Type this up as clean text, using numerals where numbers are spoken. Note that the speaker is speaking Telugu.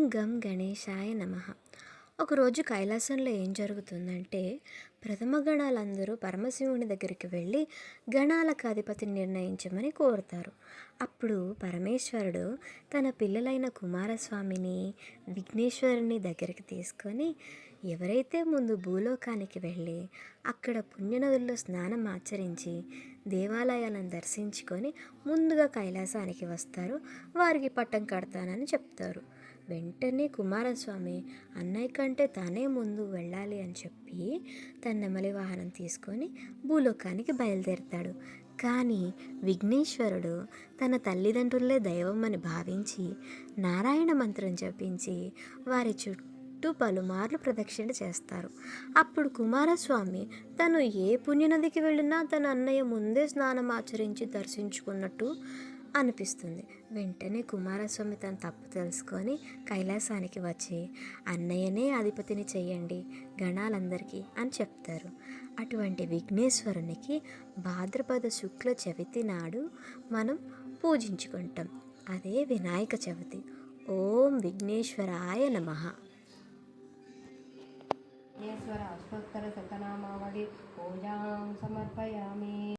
గం గణేశాయ నమః. ఒకరోజు కైలాసంలో ఏం జరుగుతుందంటే, ప్రథమ గణాలందరూ పరమశివుని దగ్గరికి వెళ్ళి గణాలకు అధిపతిని నిర్ణయించమని కోరుతారు. అప్పుడు పరమేశ్వరుడు తన పిల్లలైన కుమారస్వామిని, విఘ్నేశ్వరుని దగ్గరికి తీసుకొని, ఎవరైతే ముందు భూలోకానికి వెళ్ళి అక్కడ పుణ్యనదుల్లో స్నానం ఆచరించి దేవాలయాలను దర్శించుకొని ముందుగా కైలాసానికి వస్తారో వారికి పట్టం కడతానని చెప్తారు. వెంటనే కుమారస్వామి అన్నయ్య కంటే తానే ముందు వెళ్ళాలి అని చెప్పి తన నెమలి వాహనం తీసుకొని భూలోకానికి బయలుదేరతాడు. కానీ విఘ్నేశ్వరుడు తన తల్లిదండ్రులే దైవం అని భావించి నారాయణ మంత్రం జపించి వారి చుట్టూ పలుమార్లు ప్రదక్షిణ చేస్తారు. అప్పుడు కుమారస్వామి తను ఏ పుణ్యనదికి వెళ్ళినా తన అన్నయ్య ముందే స్నానం ఆచరించి దర్శించుకున్నట్టు అనిపిస్తుంది. వెంటనే కుమారస్వామి తన తప్పు తెలుసుకొని కైలాసానికి వచ్చి అన్నయ్యనే అధిపతిని చెయ్యండి గణాలందరికీ అని చెప్తారు. అటువంటి విఘ్నేశ్వరునికి భాద్రపద శుక్ల చవితి నాడు మనం పూజించుకుంటాం. అదే వినాయక చవితి. ఓం విఘ్నేశ్వరాయ నమః. ఈశ్వర అష్టోత్తర శతనామావళి పూజాం సమర్పయామి.